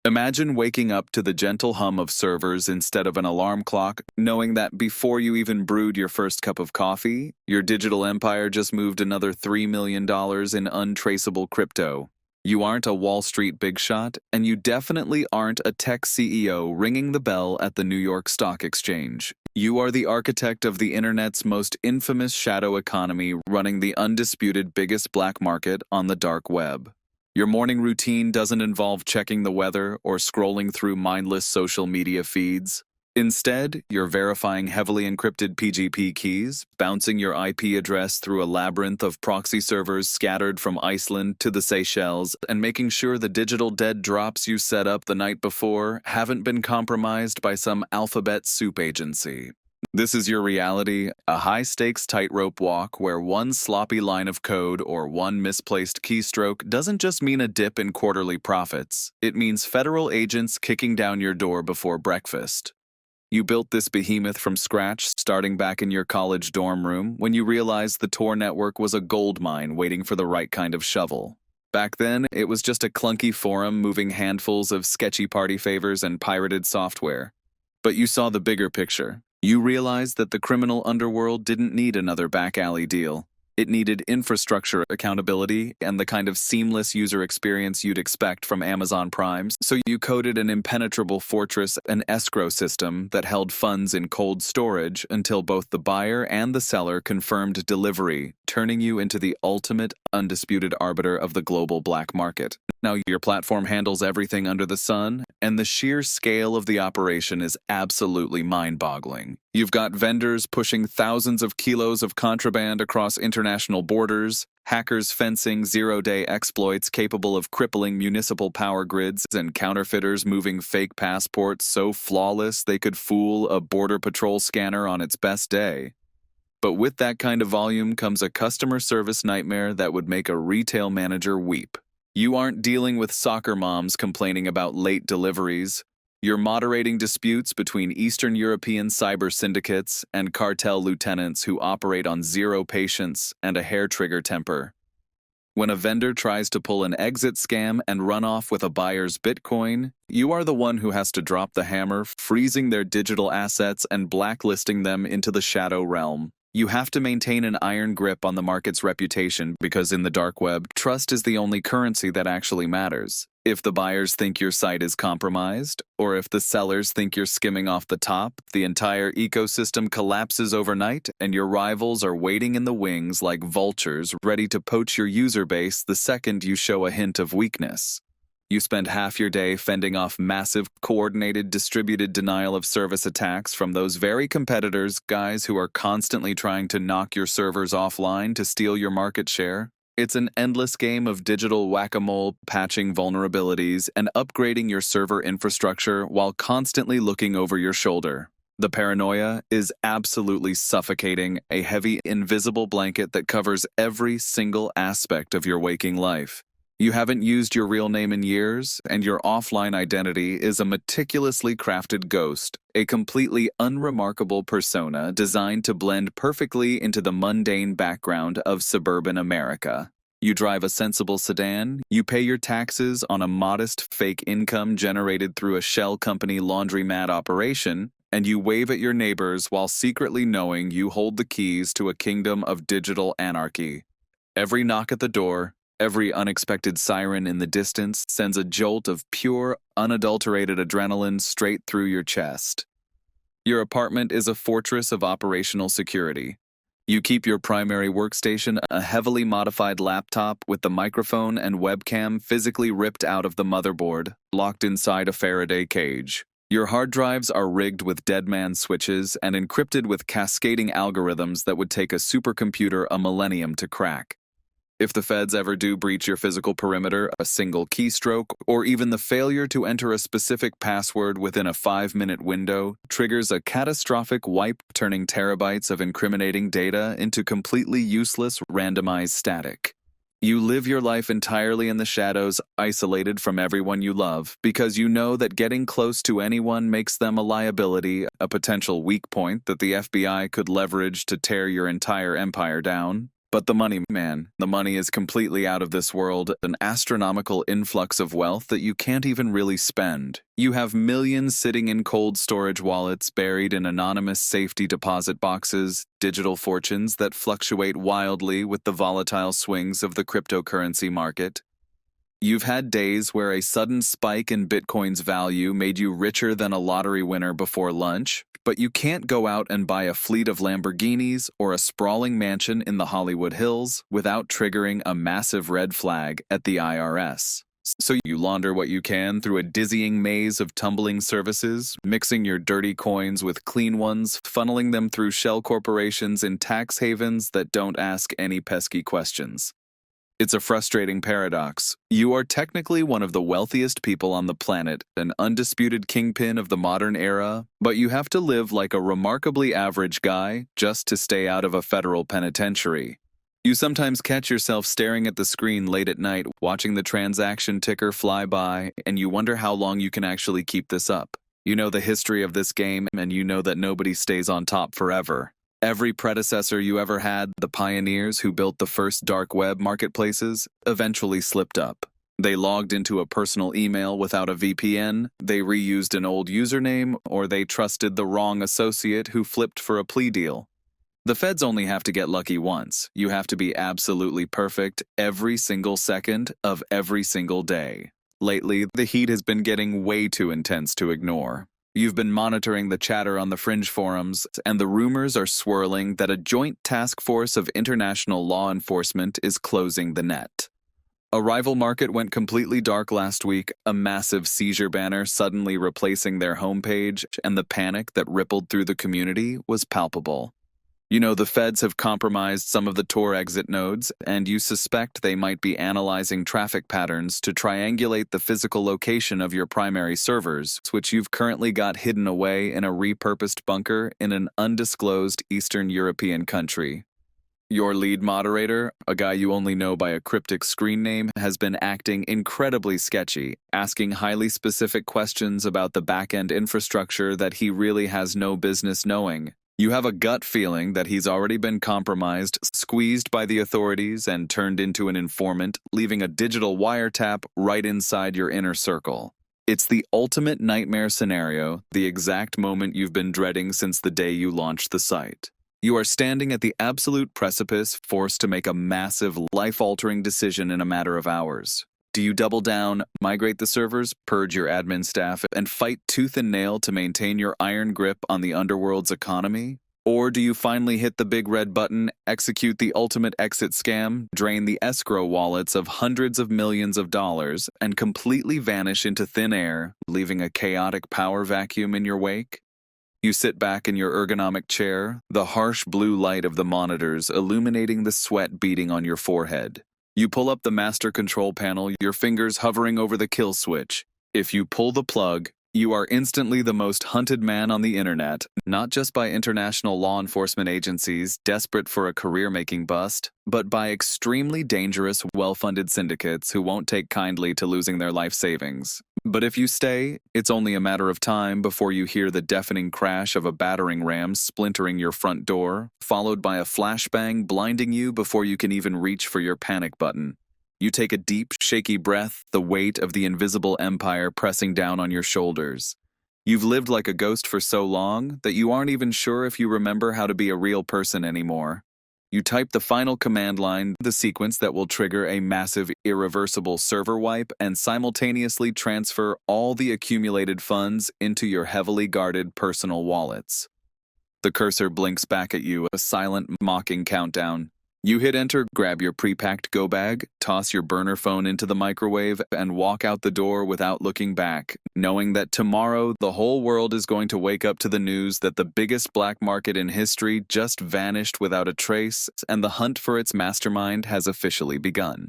Imagine waking up to the gentle hum of servers instead of an alarm clock, knowing that before you even brewed your first cup of coffee, your digital empire just moved another $3 million in untraceable crypto. You aren't a Wall Street big shot, and you definitely aren't a tech CEO ringing the bell at the New York Stock Exchange. You are the architect of the internet's most infamous shadow economy, running the undisputed biggest black market on the dark web. Your morning routine doesn't involve checking the weather or scrolling through mindless social media feeds. Instead, you're verifying heavily encrypted PGP keys, bouncing your IP address through a labyrinth of proxy servers scattered from Iceland to the Seychelles, and making sure the digital dead drops you set up the night before haven't been compromised by some alphabet soup agency. This is your reality, a high-stakes tightrope walk where one sloppy line of code or one misplaced keystroke doesn't just mean a dip in quarterly profits. It means federal agents kicking down your door before breakfast. You built this behemoth from scratch, starting back in your college dorm room when you realized the Tor network was a gold mine waiting for the right kind of shovel. Back then, it was just a clunky forum moving handfuls of sketchy party favors and pirated software. But you saw the bigger picture. You realized that the criminal underworld didn't need another back alley deal. It needed infrastructure accountability and the kind of seamless user experience you'd expect from Amazon Prime, so you coded an impenetrable fortress and escrow system that held funds in cold storage until both the buyer and the seller confirmed delivery, turning you into the ultimate, undisputed arbiter of the global black market. Now, your platform handles everything under the sun, and the sheer scale of the operation is absolutely mind-boggling. You've got vendors pushing thousands of kilos of contraband across international borders, hackers fencing zero-day exploits capable of crippling municipal power grids, and counterfeiters moving fake passports so flawless they could fool a border patrol scanner on its best day. But with that kind of volume comes a customer service nightmare that would make a retail manager weep. You aren't dealing with soccer moms complaining about late deliveries. You're moderating disputes between Eastern European cyber syndicates and cartel lieutenants who operate on zero patience and a hair-trigger temper. When a vendor tries to pull an exit scam and run off with a buyer's Bitcoin, you are the one who has to drop the hammer, freezing their digital assets and blacklisting them into the shadow realm. You have to maintain an iron grip on the market's reputation because in the dark web, trust is the only currency that actually matters. If the buyers think your site is compromised, or if the sellers think you're skimming off the top, the entire ecosystem collapses overnight and your rivals are waiting in the wings like vultures ready to poach your user base the second you show a hint of weakness. You spend half your day fending off massive, coordinated, distributed denial-of-service attacks from those very competitors, guys who are constantly trying to knock your servers offline to steal your market share. It's an endless game of digital whack-a-mole, patching vulnerabilities, and upgrading your server infrastructure while constantly looking over your shoulder. The paranoia is absolutely suffocating, a heavy, invisible blanket that covers every single aspect of your waking life. You haven't used your real name in years, and your offline identity is a meticulously crafted ghost, a completely unremarkable persona designed to blend perfectly into the mundane background of suburban America. You drive a sensible sedan, you pay your taxes on a modest fake income generated through a shell company laundromat operation, and you wave at your neighbors while secretly knowing you hold the keys to a kingdom of digital anarchy. Every knock at the door, every unexpected siren in the distance sends a jolt of pure, unadulterated adrenaline straight through your chest. Your apartment is a fortress of operational security. You keep your primary workstation, a heavily modified laptop with the microphone and webcam physically ripped out of the motherboard, locked inside a Faraday cage. Your hard drives are rigged with deadman switches and encrypted with cascading algorithms that would take a supercomputer a millennium to crack. If the feds ever do breach your physical perimeter, a single keystroke, or even the failure to enter a specific password within a 5-minute window triggers a catastrophic wipe, turning terabytes of incriminating data into completely useless, randomized static. You live your life entirely in the shadows, isolated from everyone you love, because you know that getting close to anyone makes them a liability, a potential weak point that the FBI could leverage to tear your entire empire down. But the money, man, the money is completely out of this world, an astronomical influx of wealth that you can't even really spend. You have millions sitting in cold storage wallets buried in anonymous safety deposit boxes, digital fortunes that fluctuate wildly with the volatile swings of the cryptocurrency market. You've had days where a sudden spike in Bitcoin's value made you richer than a lottery winner before lunch, but you can't go out and buy a fleet of Lamborghinis or a sprawling mansion in the Hollywood Hills without triggering a massive red flag at the IRS. So you launder what you can through a dizzying maze of tumbling services, mixing your dirty coins with clean ones, funneling them through shell corporations in tax havens that don't ask any pesky questions. It's a frustrating paradox. You are technically one of the wealthiest people on the planet, an undisputed kingpin of the modern era, but you have to live like a remarkably average guy just to stay out of a federal penitentiary. You sometimes catch yourself staring at the screen late at night, watching the transaction ticker fly by, and you wonder how long you can actually keep this up. You know the history of this game, and you know that nobody stays on top forever. Every predecessor you ever had, the pioneers who built the first dark web marketplaces, eventually slipped up. They logged into a personal email without a VPN, they reused an old username, or they trusted the wrong associate who flipped for a plea deal. The feds only have to get lucky once. You have to be absolutely perfect every single second of every single day. Lately, the heat has been getting way too intense to ignore. You've been monitoring the chatter on the fringe forums, and the rumors are swirling that a joint task force of international law enforcement is closing the net. A rival market went completely dark last week, a massive seizure banner suddenly replacing their homepage, and the panic that rippled through the community was palpable. You know, the feds have compromised some of the Tor exit nodes, and you suspect they might be analyzing traffic patterns to triangulate the physical location of your primary servers, which you've currently got hidden away in a repurposed bunker in an undisclosed Eastern European country. Your lead moderator, a guy you only know by a cryptic screen name, has been acting incredibly sketchy, asking highly specific questions about the back-end infrastructure that he really has no business knowing. You have a gut feeling that he's already been compromised, squeezed by the authorities, and turned into an informant, leaving a digital wiretap right inside your inner circle. It's the ultimate nightmare scenario, the exact moment you've been dreading since the day you launched the site. You are standing at the absolute precipice, forced to make a massive, life-altering decision in a matter of hours. Do you double down, migrate the servers, purge your admin staff, and fight tooth and nail to maintain your iron grip on the underworld's economy? Or do you finally hit the big red button, execute the ultimate exit scam, drain the escrow wallets of hundreds of millions of dollars, and completely vanish into thin air, leaving a chaotic power vacuum in your wake? You sit back in your ergonomic chair, the harsh blue light of the monitors illuminating the sweat beading on your forehead. You pull up the master control panel, your fingers hovering over the kill switch. If you pull the plug, you are instantly the most hunted man on the internet, not just by international law enforcement agencies desperate for a career-making bust, but by extremely dangerous, well-funded syndicates who won't take kindly to losing their life savings. But if you stay, it's only a matter of time before you hear the deafening crash of a battering ram splintering your front door, followed by a flashbang blinding you before you can even reach for your panic button. You take a deep, shaky breath, the weight of the invisible empire pressing down on your shoulders. You've lived like a ghost for so long that you aren't even sure if you remember how to be a real person anymore. You type the final command line, the sequence that will trigger a massive, irreversible server wipe and simultaneously transfer all the accumulated funds into your heavily guarded personal wallets. The cursor blinks back at you, a silent, mocking countdown. You hit enter, grab your pre-packed go bag, toss your burner phone into the microwave, and walk out the door without looking back, knowing that tomorrow the whole world is going to wake up to the news that the biggest black market in history just vanished without a trace, and the hunt for its mastermind has officially begun.